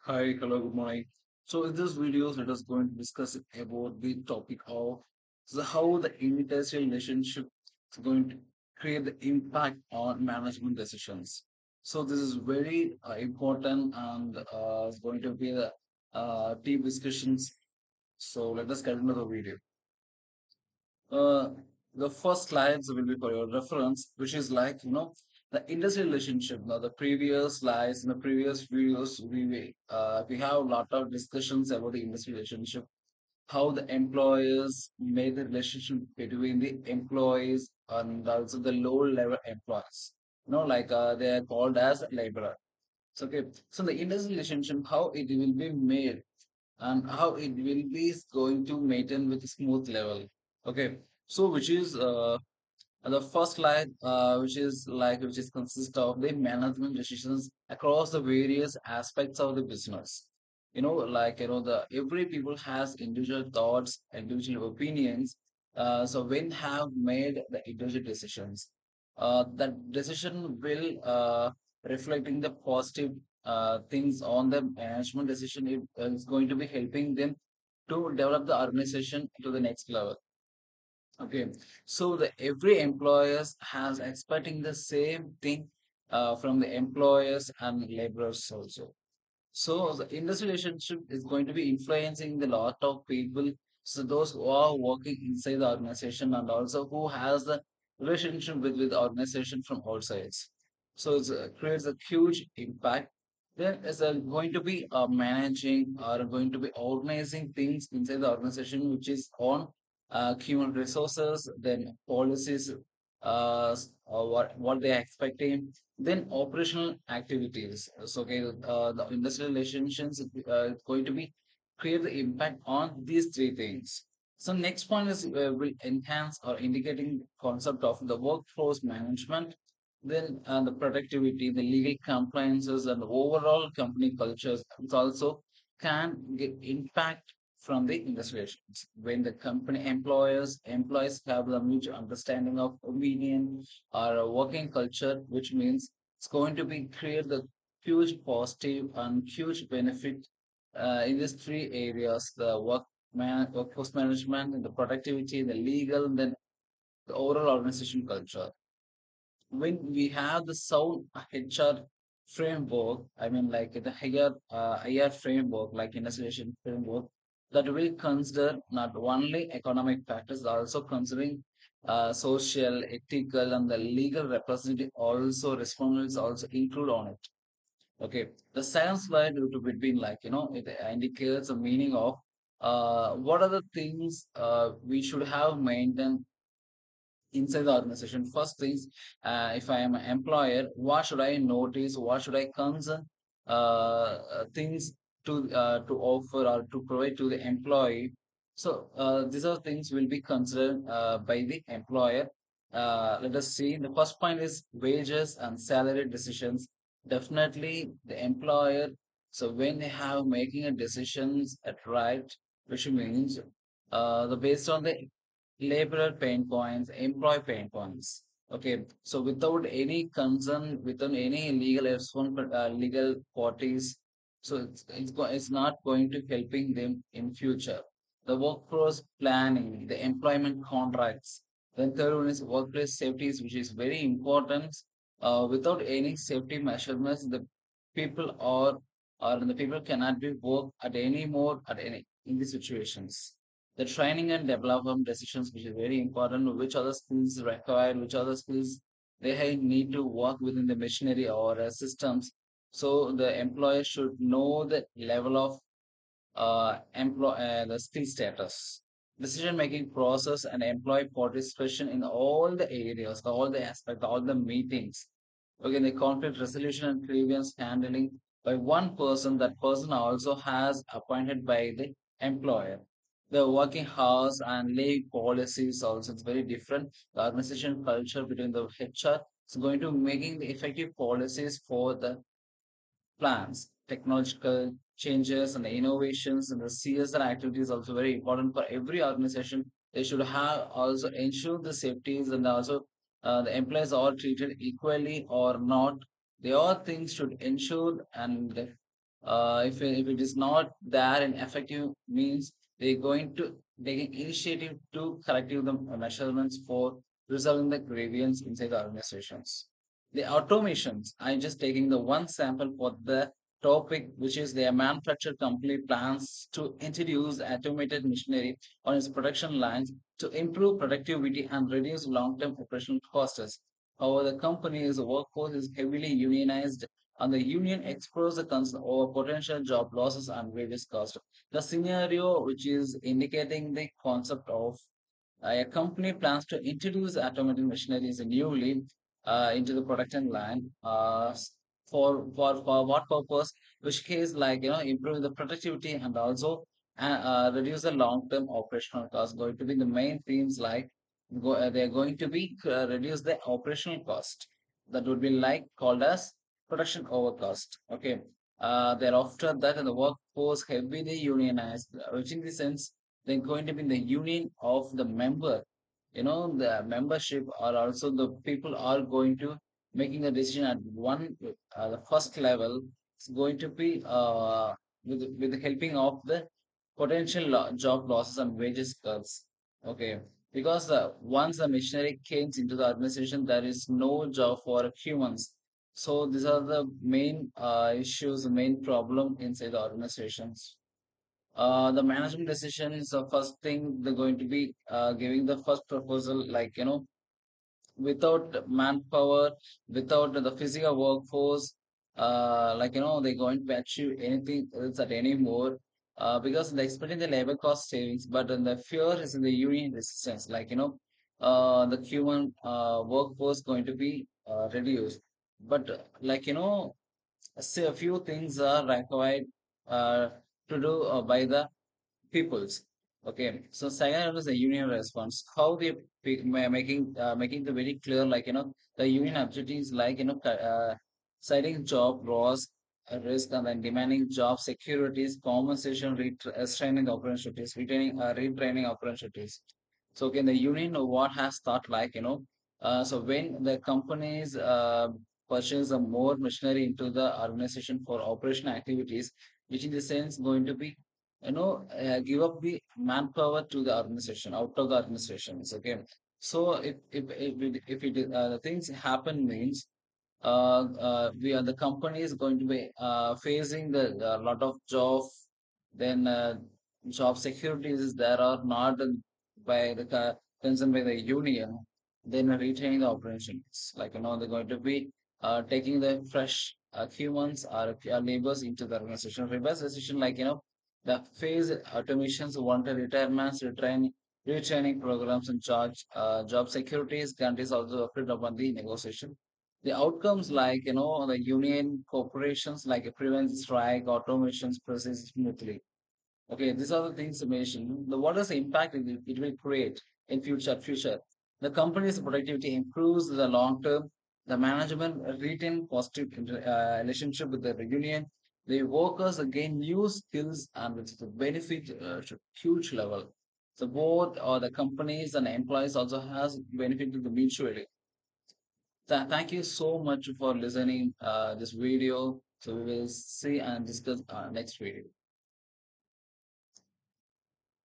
Hi, hello, good morning. So in this video, let us going to discuss about the topic of how the interracial relationship is going to create the impact on management decisions. So this is very important and it's going to be the deep discussions. So let us get into the video. Uh, the first slides will be for your reference, which is like, the industry relationship. Now, the previous slides, in the previous videos, we have a lot of discussions about the industry relationship, how the employers made the relationship between the employees and also the low level employees. Like they are called as laborer. So, okay. So the industry relationship, how it will be made and how it will be going to maintain with smooth level. Okay, so which is the first line, which is consist of the management decisions across the various aspects of the business. The every people has individual thoughts, individual opinions. So when have made the individual decisions, that decision will reflecting the positive things on the management decision. It is going to be helping them to develop the organization to the next level. Okay, so the every employers has expecting the same thing from the employers and laborers also. So the industry relationship is going to be influencing the lot of people. So those who are working inside the organization and also who has the relationship with the organization from outsides. So it creates a huge impact. Then is going to be managing or going to be organizing things inside the organization, which is on human resources, then policies, or what they are expecting, then operational activities. So, okay, the industrial relations is going to be create the impact on these three things. So next point is will enhance or indicating concept of the workforce management, then the productivity, the legal compliances, and the overall company cultures. It also can get impact from the investigations when the company employees have the mutual understanding of opinion or a working culture, which means it's going to be create the huge positive and huge benefit in these three areas: the workforce management, and the productivity, the legal, and then the overall organization culture. When we have the sound HR framework, I mean, like the higher IR framework, like industrialization framework, that will consider not only economic factors, also considering social, ethical, and the legal representative also responsibilities also include on it. Okay, the science slide between, like, it indicates the meaning of what are the things we should have maintained inside the organization. First things, if I am an employer, what should I notice? What should I concern? Things to offer or to provide to the employee. So these are things will be considered by the employer. Let us see. The first point is wages and salary decisions. Definitely, the employer. So when they have making a decisions at right, which means the based on the laborer pain points, employee pain points. Okay, so without any concern, without any legal parties, so it's not going to helping them in future. The workforce planning, the employment contracts. Then third one is workplace safeties, which is very important. Without any safety measurements, the people or the people cannot be work at any more at any in these situations. The training and development decisions, which is very important, which other skills required, which other skills they need to work within the machinery or systems. So the employer should know the level of the skill status, decision making process, and employee participation in all the areas, all the aspects, all the meetings. Okay, the conflict resolution and grievance handling by one person, that person also has appointed by the employer. The working hours and leave policies also is very different. The organization culture between the HR is going to making the effective policies for the plans, technological changes and the innovations, and the CSR activities also very important for every organization. They should have also ensure the safeties, and also the employees are treated equally or not. The all things should ensure, and If it is not there and effective means they're going to take initiative to corrective the measurements for resolving the grievance inside the organizations. The automations, I'm just taking the one sample for the topic, which is their manufacturer company plans to introduce automated machinery on its production lines to improve productivity and reduce long-term operational costs. However, the company's workforce is heavily unionized and the union explores the concern over potential job losses and wages cost. The scenario, which is indicating the concept of a company plans to introduce automated machineries newly into the production line for what purpose? Which case, like improving the productivity and also reduce the long-term operational cost. Going to be the main themes like they're going to be reduce the operational cost. That would be like called as production overcost. Okay. Thereafter that the workforce heavily unionized, which in the sense they're going to be in the union of the member. The membership or also the people are going to making a decision at one the first level. It's going to be with the helping of the potential job losses and wages cuts. Okay, because once the machinery came into the organization, there is no job for humans. So these are the main issues, the main problem inside the organizations. The management decision is the first thing they're going to be giving the first proposal, like without manpower, without the physical workforce, they're going to achieve anything else at anymore. Because they're expecting the labor cost savings, but then the fear is in the union resistance, the human workforce going to be reduced. But say a few things are required uh, to do by the peoples. Okay, so second is the union response. How they making the very clear, the union objectives, citing job loss, risk, and then demanding job securities, compensation, restraining the opportunities, retraining opportunities. So okay, the union what has thought so when the companies purchase a more machinery into the organization for operational activities, which in the sense going to be give up the manpower to the organization out of the organizations. Okay, so if the things happen means we are the company is going to be facing the lot of job, then job securities there are not by the concerned by the union, then retaining the operations, they're going to be taking the fresh humans or laborers into the organization. Reverse decision, the phase automations, wanted retirements, retraining programs, and charge job securities countries also agreed upon the negotiation. The outcomes, the union corporations prevent strike, automations proceed smoothly. Okay, these are the things mentioned. What is the impact it will create in future? The company's productivity improves the long term. The management retain positive relationship with the union. The workers gain new skills and with the benefit to huge level. So both the companies and employees also has benefited mutually. Thank you so much for listening this video. So we will see and discuss next video.